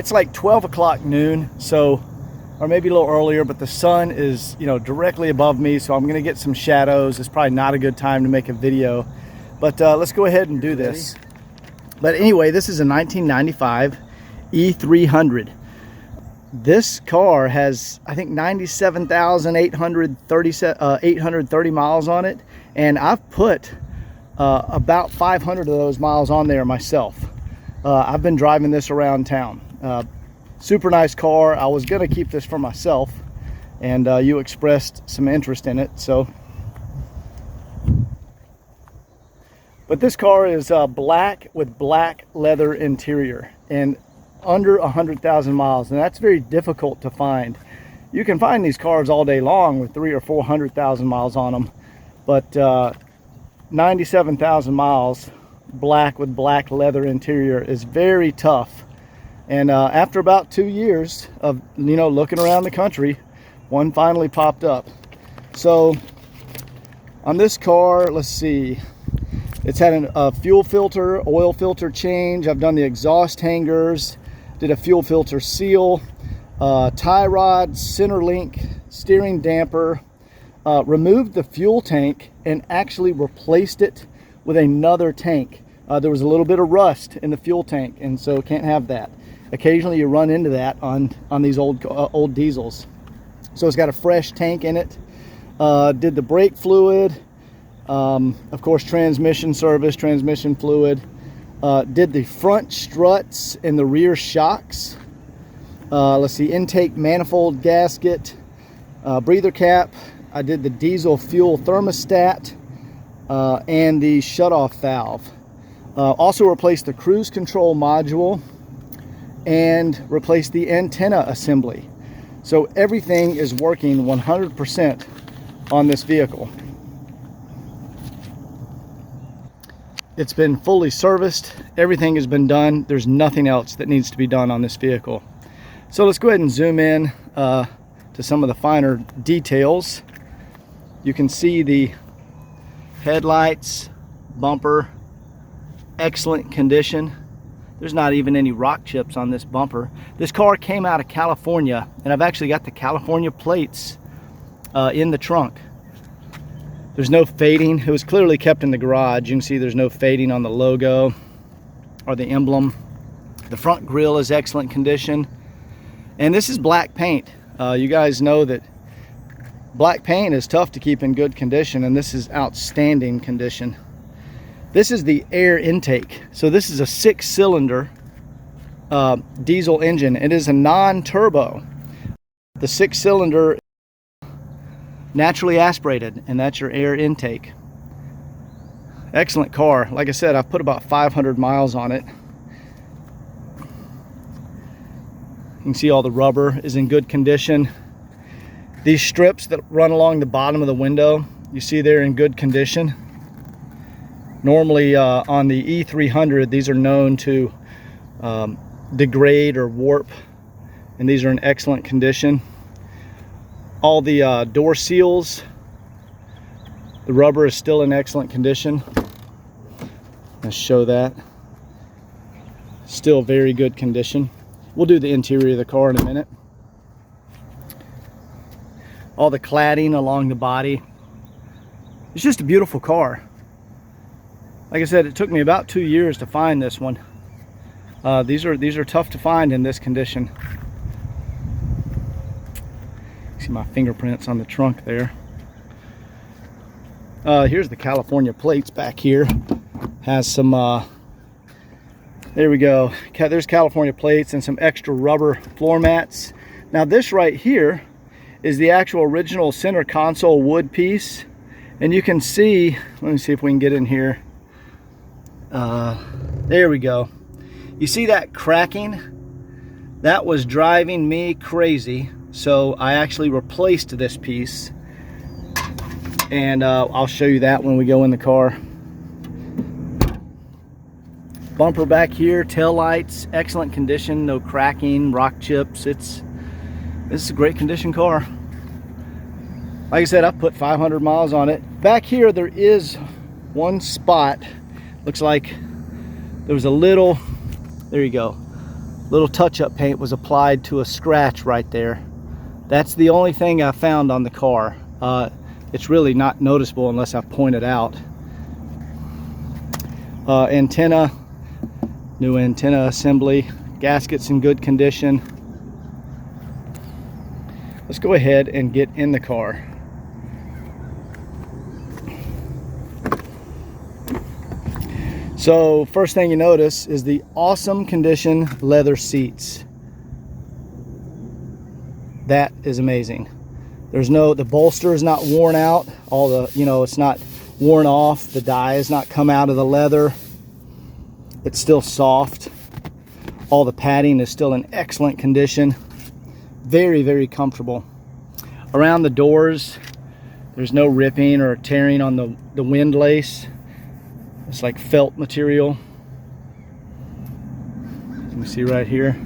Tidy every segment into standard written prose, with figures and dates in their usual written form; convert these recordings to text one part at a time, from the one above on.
It's like 12 o'clock noon, so, or maybe a little earlier, but the sun is, you know, directly above me, so I'm gonna get some shadows. It's probably not a good time to make a video, but let's go ahead and do this. But anyway, this is a 1995 E300. This car has, I think, 97,830 miles on it, and I've put about 500 of those miles on there myself. I've been driving this around town. Super nice car. I was gonna keep this for myself, and you expressed some interest in it, so. But this car is black with black leather interior and under 100,000 miles, and that's very difficult to find. You can find these cars all day long with 300,000 or 400,000 miles on them, but 97,000 miles black with black leather interior is very tough. And after about 2 years of, you know, looking around the country, one finally popped up. So on this car, let's see, it's had a fuel filter, oil filter change. I've done the exhaust hangers, did a fuel filter seal, tie rod, center link, steering damper, removed the fuel tank and actually replaced it with another tank. There was a little bit of rust in the fuel tank, and so can't have that. Occasionally you run into that on these old diesels. So it's got a fresh tank in it. Did the brake fluid, of course transmission service, transmission fluid. Did the front struts and the rear shocks. Let's see, intake manifold gasket, breather cap. I did the diesel fuel thermostat and the shutoff valve. Also replaced the cruise control module and replaced the antenna assembly. So everything is working 100% on this vehicle. It's been fully serviced. Everything has been done. There's nothing else that needs to be done on this vehicle. So let's go ahead and zoom in to some of the finer details. You can see the headlights, bumper, excellent condition. There's not even any rock chips on this bumper. This car came out of California, and I've actually got the California plates in the trunk. There's no fading. It was clearly kept in the garage. You can see there's no fading on the logo or the emblem. The front grille is excellent condition. And this is black paint. You guys know that black paint is tough to keep in good condition, and this is outstanding condition. This is the air intake. So this is a 6-cylinder diesel engine. It is a non-turbo. The 6-cylinder naturally aspirated, and that's your air intake. Excellent car. Like I said, I've put about 500 miles on it. You can see all the rubber is in good condition. These strips that run along the bottom of the window, you see they're in good condition. Normally on the E300, these are known to degrade or warp, and these are in excellent condition. All the door seals, the rubber is still in excellent condition. Let's show that. Still very good condition. We'll do the interior of the car in a minute. All the cladding along the body. It's just a beautiful car. Like I said, it took me about 2 years to find this one. These are tough to find in this condition. See my fingerprints on the trunk there. Here's the California plates back here. Has some, there we go. There's California plates and some extra rubber floor mats. Now this right here is the actual original center console wood piece. And you can see, let me see if we can get in here. There we go. You see that cracking? That was driving me crazy. So I actually replaced this piece, and I'll show you that when we go in the car. Bumper back here, tail lights, excellent condition, no cracking, rock chips. This is a great condition car. Like I said, I put 500 miles on it. Back here there is one spot. Looks like there was a little, there you go, little touch-up paint was applied to a scratch right there. That's the only thing I found on the car. It's really not noticeable unless I point it out. Antenna, new antenna assembly, gaskets in good condition. Let's go ahead and get in the car. So first thing you notice is the awesome condition leather seats. That is amazing. The bolster is not worn out. It's not worn off. The dye has not come out of the leather. It's still soft. All the padding is still in excellent condition. Very, very comfortable. Around the doors, there's no ripping or tearing on the wind lace. It's like felt material. You can see right here.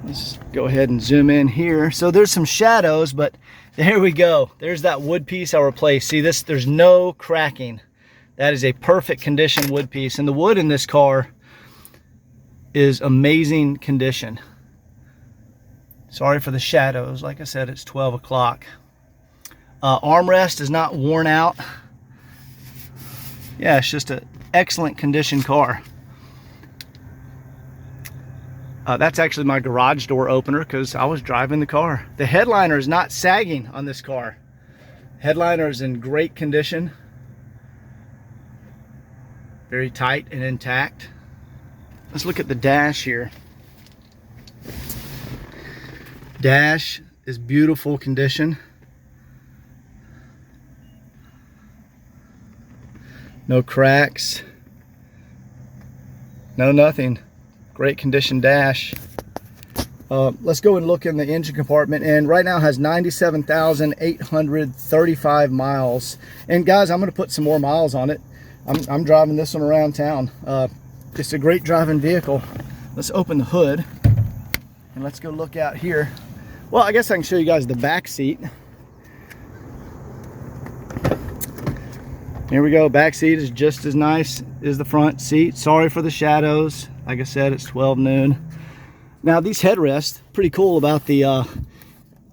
Let's go ahead and zoom in here. So there's some shadows, but there we go. There's that wood piece I replaced. See this, there's no cracking. That is a perfect condition wood piece. And the wood in this car is amazing condition. Sorry for the shadows. Like I said, it's 12 o'clock. Armrest is not worn out. Yeah, it's just an excellent condition car. That's actually my garage door opener because I was driving the car. The headliner is not sagging on this car. Headliner is in great condition. Very tight and intact. Let's look at the dash here. Dash is beautiful condition. No cracks. No nothing. Great condition dash. Let's go and look in the engine compartment, and right now has 97,835 miles. And guys, I'm going to put some more miles on it. I'm driving this one around town. It's a great driving vehicle. Let's open the hood and let's go look out here. Well, I guess I can show you guys the back seat. Here we go. Back seat is just as nice as the front seat. Sorry for the shadows. Like I said, it's 12 noon. Now these headrests, pretty cool about the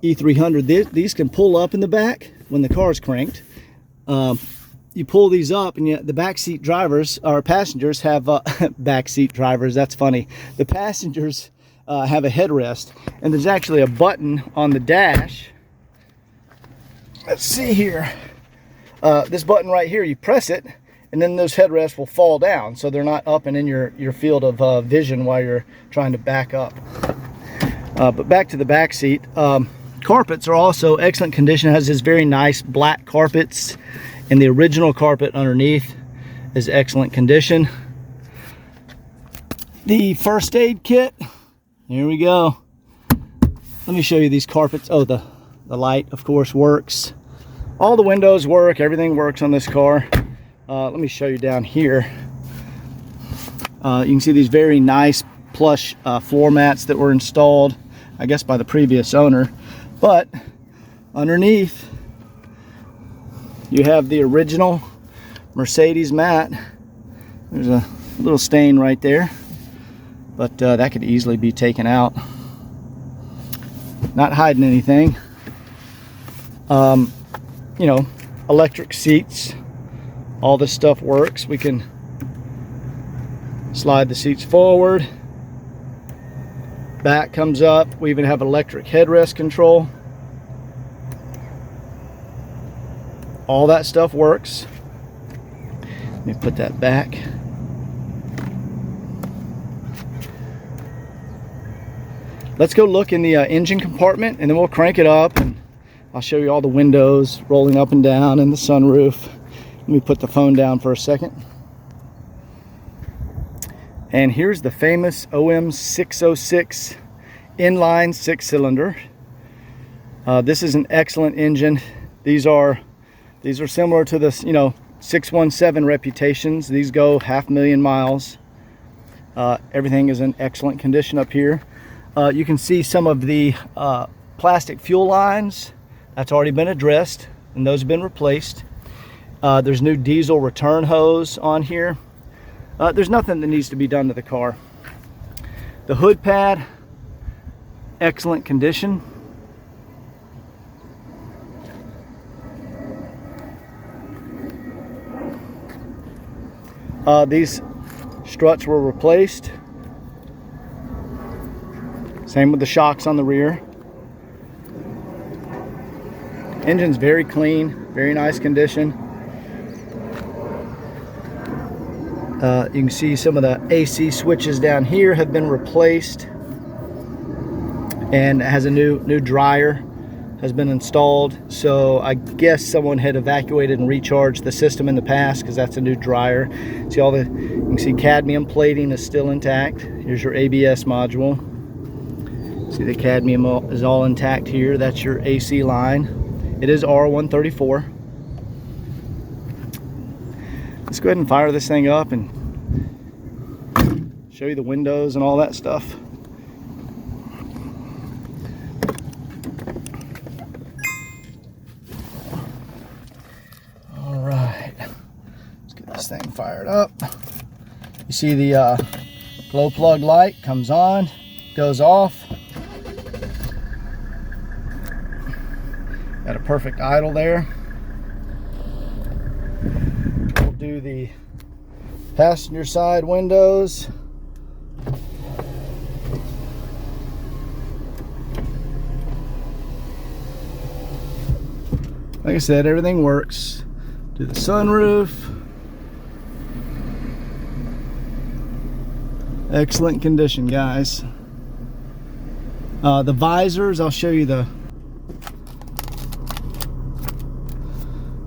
E300. These can pull up in the back when the car is cranked. You pull these up, and the backseat drivers, or passengers, have backseat drivers. That's funny. The passengers have a headrest, and there's actually a button on the dash. Let's see here. This button right here, you press it, and then those headrests will fall down, so they're not up and in your field of vision while you're trying to back up. But back to the back seat. Carpets are also excellent condition. It has this very nice black carpets, and the original carpet underneath is excellent condition. The first aid kit, here we go. Let me show you these carpets. Oh, the light, of course, works. All the windows work, everything works on this car. Let me show you down here. You can see these very nice plush floor mats that were installed, I guess, by the previous owner. But underneath, you have the original Mercedes mat. There's a little stain right there, but that could easily be taken out. Not hiding anything. You know, electric seats. All this stuff works. We can slide the seats forward. Back comes up. We even have electric headrest control. All that stuff works. Let me put that back. Let's go look in the engine compartment, and then we'll crank it up, and I'll show you all the windows rolling up and down and the sunroof. Let me put the phone down for a second. And here's the famous OM606 inline 6-cylinder. This is an excellent engine. These are similar to the 617 reputations. These go 500,000 miles. Everything is in excellent condition up here. You can see some of the plastic fuel lines. That's already been addressed, and those have been replaced. There's new diesel return hose on here. There's nothing that needs to be done to the car. The hood pad, excellent condition. These struts were replaced. Same with the shocks on the rear. Engine's very clean, very nice condition. You can see some of the AC switches down here have been replaced, and it has a new dryer has been installed. So I guess someone had evacuated and recharged the system in the past, because that's a new dryer. See all the, you can see cadmium plating is still intact. Here's your ABS module. See the cadmium is all intact here. That's your AC line. It is R134. Let's go ahead and fire this thing up and show you the windows and all that stuff. All right, let's get this thing fired up. You see the glow plug light comes on, goes off. Got a perfect idle there. We'll do the passenger side windows. Like I said, everything works. Do the sunroof. Excellent condition, guys. The visors, I'll show you. The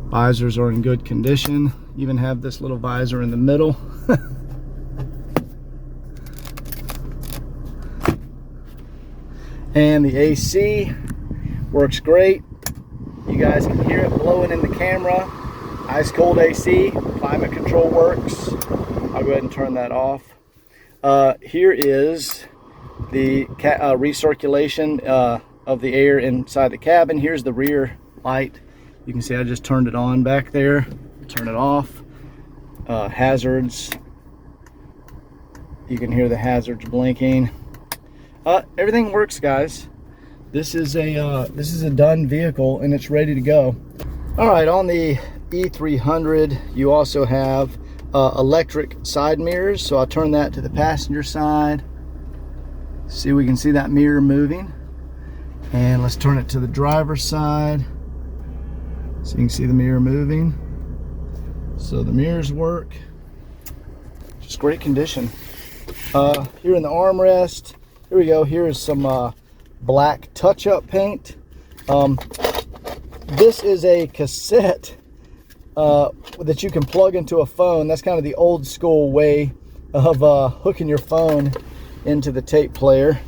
visors are in good condition. Even have this little visor in the middle. And the AC works great. You guys can hear it blowing in the camera. Ice cold AC, climate control works. I'll go ahead and turn that off. Here is the recirculation of the air inside the cabin. Here's the rear light. You can see I just turned it on back there. Turn it off. Hazards. You can hear the hazards blinking. Everything works, guys. This is a done vehicle, and it's ready to go. All right, on the E300, you also have electric side mirrors. So I'll turn that to the passenger side. See, we can see that mirror moving. And let's turn it to the driver's side. So you can see the mirror moving. So the mirrors work. Just great condition. Here in the armrest, here we go. Here is some black touch-up paint. This is a cassette that you can plug into a phone. That's kind of the old school way of hooking your phone into the tape player.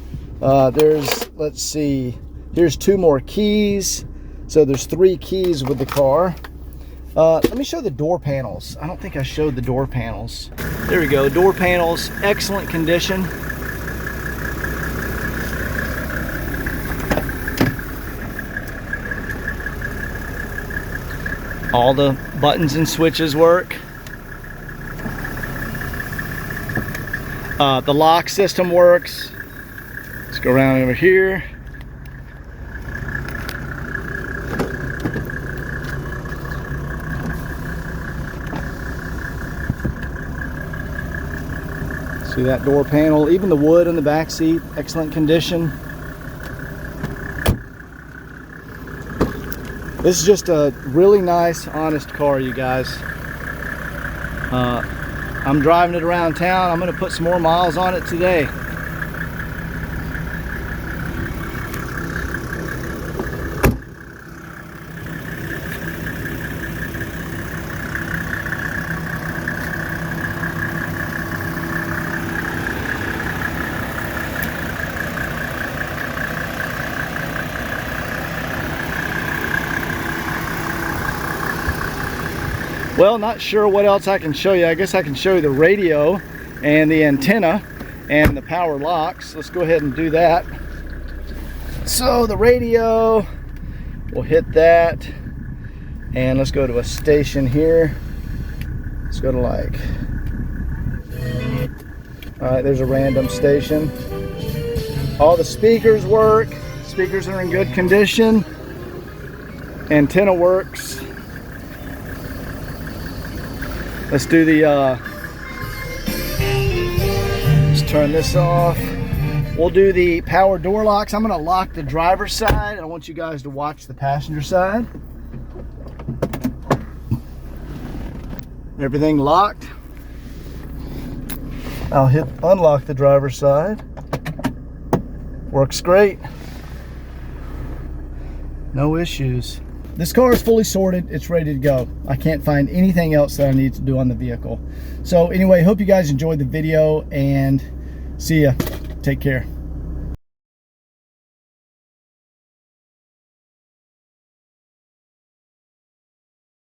Let's see, here's 2 more keys. So there's 3 keys with the car. Let me show the door panels. I don't think I showed the door panels. There we go, door panels, excellent condition. All the buttons and switches work. The lock system works. Let's go around over here. See that door panel, even the wood in the back seat, excellent condition. This is just a really nice, honest car, you guys. I'm driving it around town. I'm going to put some more miles on it today. Well, not sure what else I can show you. I guess I can show you the radio and the antenna and the power locks. Let's go ahead and do that. So the radio, we'll hit that. And let's go to a station here. Let's go to like, all right, there's a random station. All the speakers work. Speakers are in good condition. Antenna works. Let's do the, let's turn this off. We'll do the power door locks. I'm gonna lock the driver's side. I want you guys to watch the passenger side. Everything locked. I'll hit unlock the driver's side. Works great. No issues. This car is fully sorted. It's ready to go. I can't find anything else that I need to do on the vehicle. So anyway, hope you guys enjoyed the video and see ya. Take care.